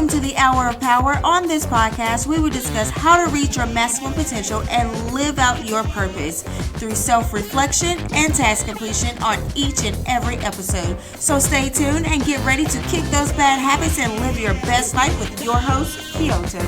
Welcome to the Hour of Power. On this podcast, we will discuss how to reach your maximum potential and live out your purpose through self-reflection and task completion on each and every episode. So stay tuned and get ready to kick those bad habits and live your best life with your host, Kyoto.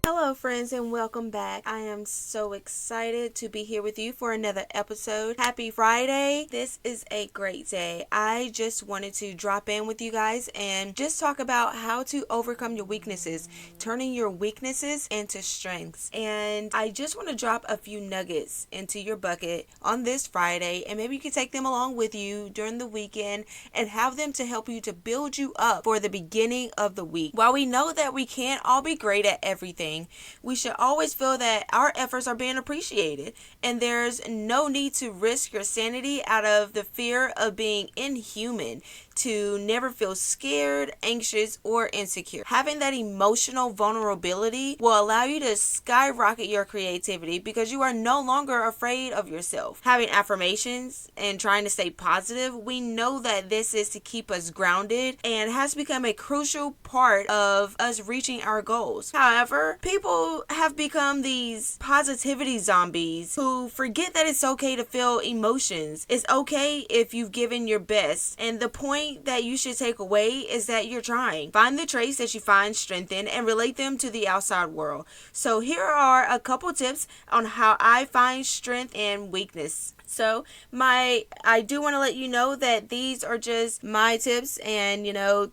Hello friends and welcome back. I am so excited to be here with you for another episode. Happy Friday. This is a great day. I just wanted to drop in with you guys and just talk about how to overcome your weaknesses, turning your weaknesses into strengths. And I just want to drop a few nuggets into your bucket on this Friday, and maybe you can take them along with you during the weekend and have them to help you to build you up for the beginning of the week. While we know that we can't all be great at everything, we should always feel that our efforts are being appreciated, and there's no need to risk your sanity out of the fear of being inhuman, to never feel scared, anxious, or insecure. Having that emotional vulnerability will allow you to skyrocket your creativity because you are no longer afraid of yourself. Having affirmations and trying to stay positive, we know that this is to keep us grounded and has become a crucial part of us reaching our goals. However, people have become these positivity zombies who forget that it's okay to feel emotions. It's okay if you've given your best, and the point that you should take away is that you're trying. Find the traits that you find strength in and relate them to the outside world. So here are a couple tips on how I find strength and weakness. So I do want to let you know that these are just my tips and,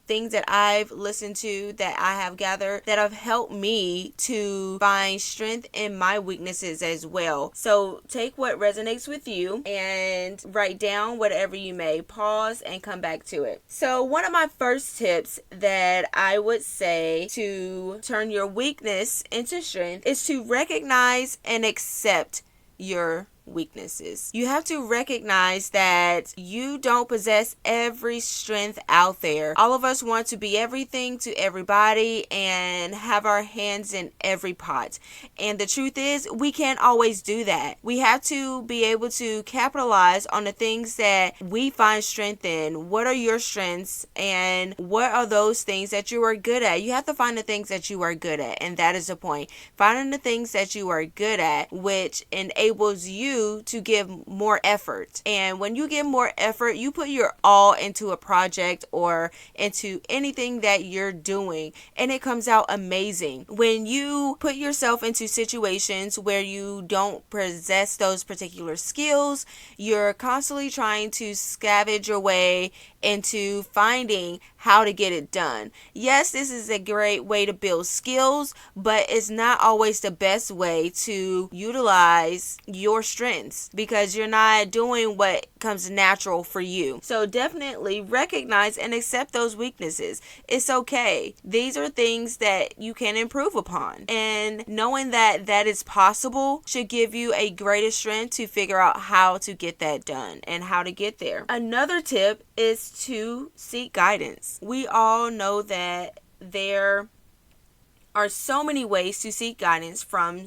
things that I've listened to, that I have gathered, that have helped me to find strength in my weaknesses as well. So take what resonates with you and write down whatever you may. Pause and come back to it. So one of my first tips that I would say to turn your weakness into strength is to recognize and accept your weaknesses. You have to recognize that you don't possess every strength out there. All of us want to be everything to everybody and have our hands in every pot. And the truth is, we can't always do that. We have to be able to capitalize on the things that we find strength in. What are your strengths and what are those things that you are good at? You have to find the things that you are good at, and that is the point. Finding the things that you are good at, which enables you to give more effort. And when you give more effort, you put your all into a project or into anything that you're doing, and it comes out amazing. When you put yourself into situations where you don't possess those particular skills, you're constantly trying to scavenge your way into finding how to get it done. Yes, this is a great way to build skills, but it's not always the best way to utilize your strengths because you're not doing what comes natural for you. So definitely recognize and accept those weaknesses. It's okay. These are things that you can improve upon, and knowing that that is possible should give you a greater strength to figure out how to get that done and how to get there. Another tip is to seek guidance. We all know that there are so many ways to seek guidance from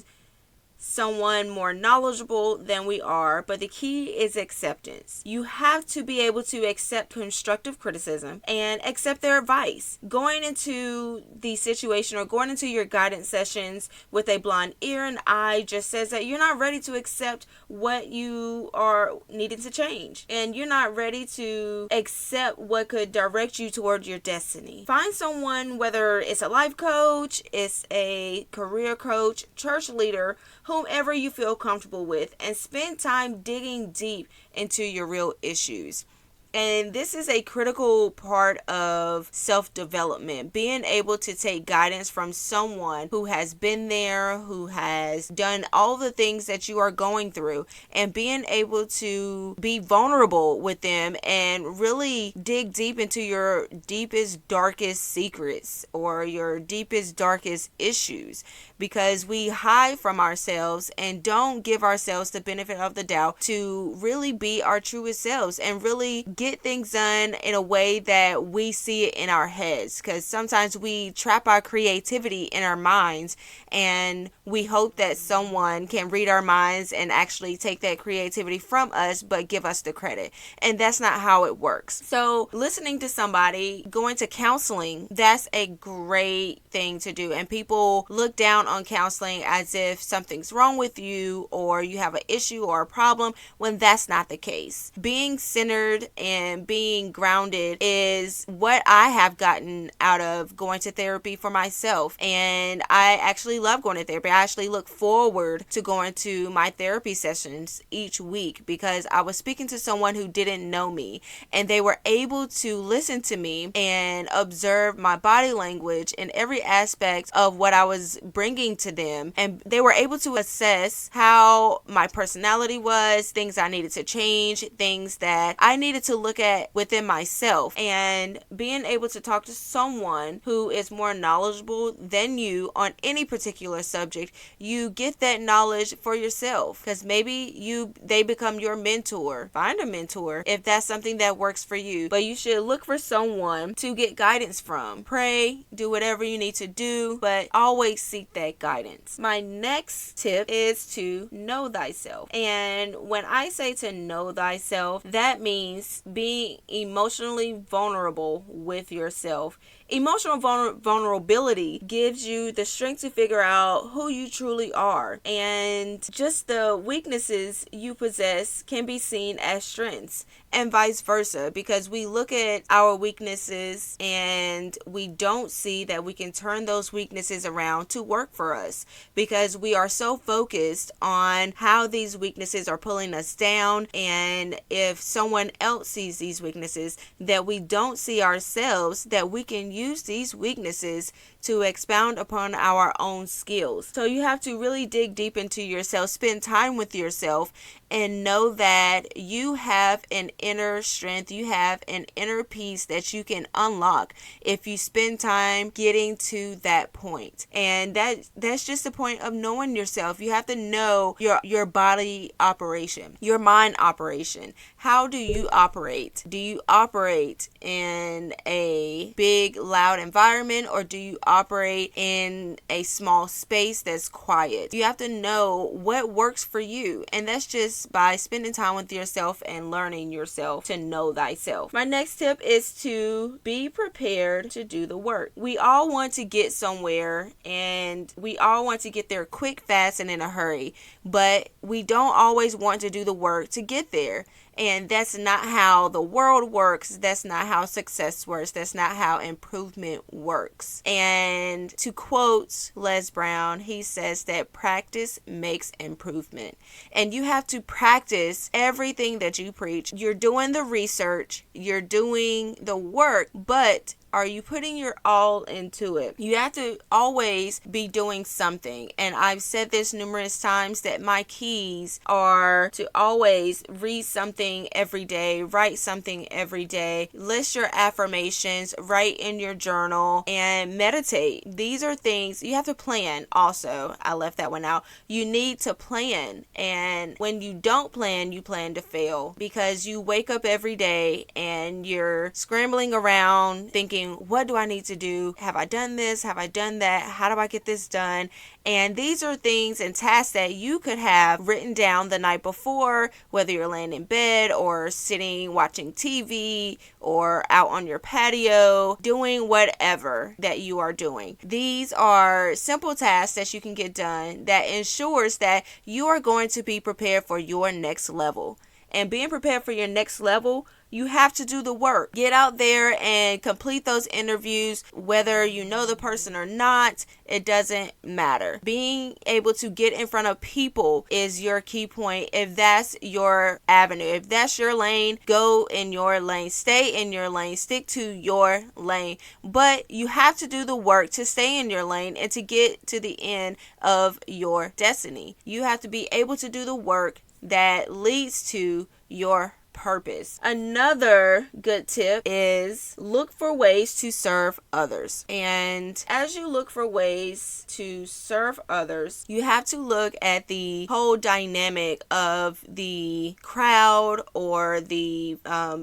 someone more knowledgeable than we are, but the key is acceptance. You have to be able to accept constructive criticism and accept their advice. Going into the situation or going into your guidance sessions with a blind ear and eye just says that you're not ready to accept what you are needing to change, and you're not ready to accept what could direct you toward your destiny. Find someone, whether it's a life coach, it's a career coach, church leader, whomever you feel comfortable with, and spend time digging deep into your real issues. And this is a critical part of self-development, being able to take guidance from someone who has been there, who has done all the things that you are going through, and being able to be vulnerable with them and really dig deep into your deepest, darkest secrets or your deepest, darkest issues, because we hide from ourselves and don't give ourselves the benefit of the doubt to really be our truest selves and really get things done in a way that we see it in our heads, because sometimes we trap our creativity in our minds and we hope that someone can read our minds and actually take that creativity from us but give us the credit. And that's not how it works. So listening to somebody, going to counseling, that's a great thing to do. And people look down on counseling as if something's wrong with you or you have an issue or a problem, when that's not the case. Being centered and being grounded is what I have gotten out of going to therapy for myself. And I actually love going to therapy. I actually look forward to going to my therapy sessions each week, because I was speaking to someone who didn't know me and they were able to listen to me and observe my body language and every aspect of what I was bringing to them. And they were able to assess how my personality was, things I needed to change, things that I needed to look at within myself. And being able to talk to someone who is more knowledgeable than you on any particular subject, you get that knowledge for yourself, because maybe they become your mentor. Find a mentor if that's something that works for you, but you should look for someone to get guidance from. Pray, do whatever you need to do, but always seek that guidance. My next tip is to know thyself. And when I say to know thyself, that means being emotionally vulnerable with yourself. Emotional vulnerability gives you the strength to figure out who you truly are, and just the weaknesses you possess can be seen as strengths, and vice versa, because we look at our weaknesses and we don't see that we can turn those weaknesses around to work for us, because we are so focused on how these weaknesses are pulling us down, and if someone else sees these weaknesses, that we don't see ourselves that we can use these weaknesses to expound upon our own skills. So you have to really dig deep into yourself, spend time with yourself, and know that you have an inner strength, you have an inner peace that you can unlock if you spend time getting to that point. And that's just the point of knowing yourself. You have to know your body operation, your mind operation. How do you operate? Do you operate in a big, loud environment, or do you operate in a small space that's quiet? You have to know what works for you, and that's just by spending time with yourself and learning yourself to know thyself. My next tip is to be prepared to do the work. We all want to get somewhere, and we all want to get there quick, fast, and in a hurry, but we don't always want to do the work to get there. And that's not how the world works. That's not how success works. That's not how improvement works. And to quote Les Brown, he says that practice makes improvement. And you have to practice everything that you preach. You're doing the research, you're doing the work, but are you putting your all into it? You have to always be doing something. And I've said this numerous times that my keys are to always read something every day, write something every day, list your affirmations, write in your journal, and meditate. These are things you have to plan also. I left that one out. You need to plan. And when you don't plan, you plan to fail, because you wake up every day and you're scrambling around thinking, what do I need to do? Have I done this? Have I done that? How do I get this done? And these are things and tasks that you could have written down the night before, whether you're laying in bed or sitting watching TV or out on your patio, doing whatever that you are doing. These are simple tasks that you can get done that ensures that you are going to be prepared for your next level. And being prepared for your next level, you have to do the work. Get out there and complete those interviews. Whether you know the person or not, it doesn't matter. Being able to get in front of people is your key point. If that's your avenue, if that's your lane, go in your lane. Stay in your lane. Stick to your lane. But you have to do the work to stay in your lane and to get to the end of your destiny. You have to be able to do the work that leads to your purpose. Another good tip is look for ways to serve others. And as you look for ways to serve others, you have to look at the whole dynamic of the crowd or the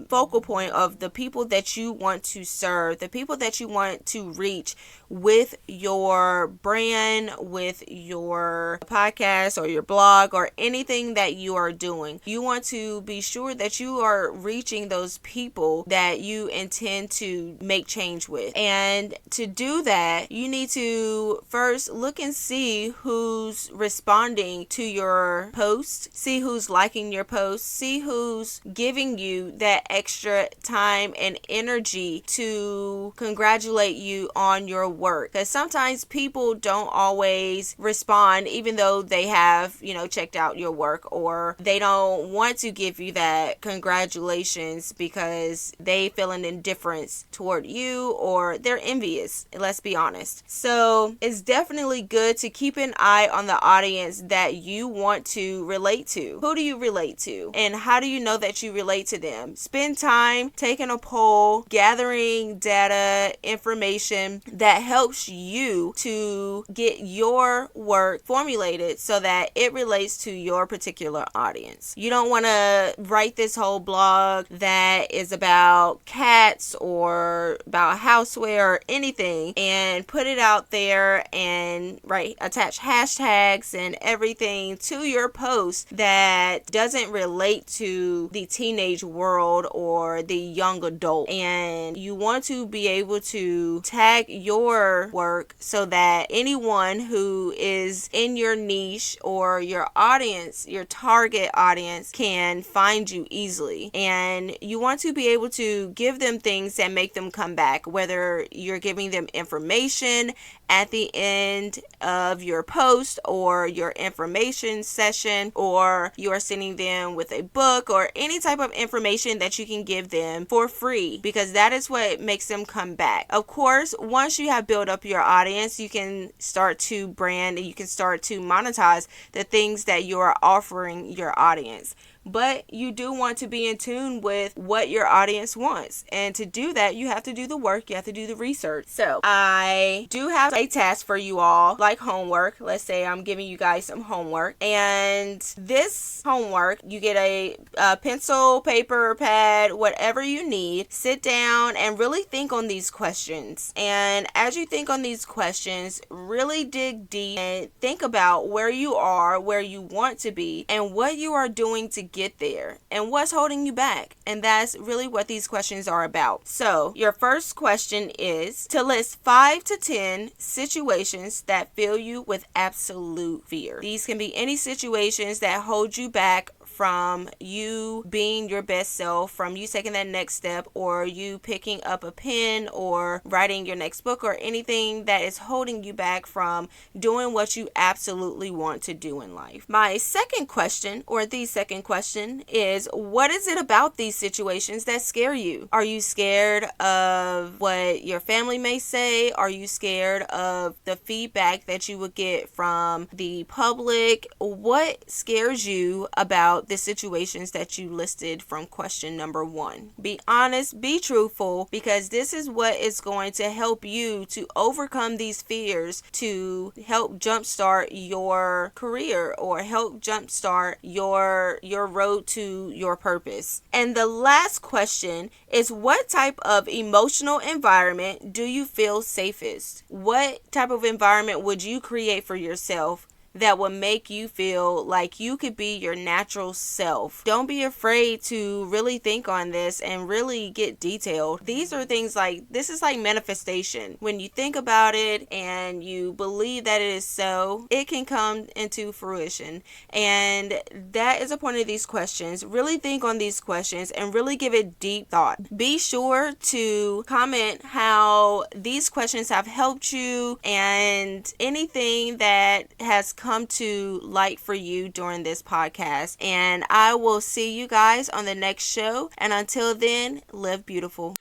focal point of the people that you want to serve, the people that you want to reach with your brand, with your podcast or your blog or anything that you are doing. You want to be sure that you are reaching those people that you intend to make change with. And to do that, you need to first look and see who's responding to your post, see who's liking your post, see who's giving you that extra time and energy to congratulate you on your work. Because sometimes people don't always respond, even though they have, checked out your work, or they don't want to give you that congratulations because they feel an indifference toward you, or they're envious, let's be honest. So it's definitely good to keep an eye on the audience that you want to relate to. Who do you relate to? And how do you know that you relate to them? Spend time taking a poll, gathering data, information that helps you to get your work formulated so that it relates to your particular audience. You don't want to write this whole blog that is about cats or about houseware or anything and put it out there and attach hashtags and everything to your post that doesn't relate to the teenage world or the young adult. And you want to be able to tag your work so that anyone who is in your niche or your audience, your target audience, can find you easily. And you want to be able to give them things that make them come back, whether you're giving them information at the end of your post or your information session, or you are sending them with a book or any type of information that you can give them for free, because that is what makes them come back. Of course, once you have built up your audience, you can start to brand and you can start to monetize the things that you are offering your audience. But you do want to be in tune with what your audience wants. And to do that, you have to do the work. You have to do the research. So I do have a task for you all, like homework. Let's say I'm giving you guys some homework. And this homework, you get a pencil, paper, pad, whatever you need. Sit down and really think on these questions. And as you think on these questions, really dig deep and think about where you are, where you want to be, and what you are doing to get there and what's holding you back. And that's really what these questions are about. So your first question is to list 5 to 10 situations that fill you with absolute fear. These can be any situations that hold you back from you being your best self, from you taking that next step, or you picking up a pen or writing your next book, or anything that is holding you back from doing what you absolutely want to do in life. My second question, or the second question, is what is it about these situations that scare you? Are you scared of what your family may say? Are you scared of the feedback that you would get from the public? What scares you about the situations that you listed from question number 1? Be honest, be truthful, because this is what is going to help you to overcome these fears, to help jumpstart your career or help jumpstart your road to your purpose. And the last question is, what type of emotional environment do you feel safest? What type of environment would you create for yourself that will make you feel like you could be your natural self? Don't be afraid to really think on this and really get detailed. These are things this is like manifestation. When you think about it and you believe that it is so, it can come into fruition. And that is a point of these questions. Really think on these questions and really give it deep thought. Be sure to comment how these questions have helped you and anything that has come to light for you during this podcast. And I will see you guys on the next show. And until then, live beautiful.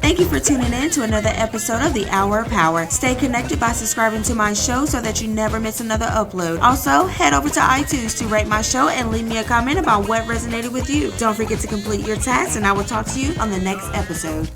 Thank you for tuning in to another episode of The Hour of Power. Stay connected by subscribing to my show so that you never miss another upload. Also, head over to iTunes to rate my show and leave me a comment about what resonated with you. Don't forget to complete your tasks, and I will talk to you on the next episode.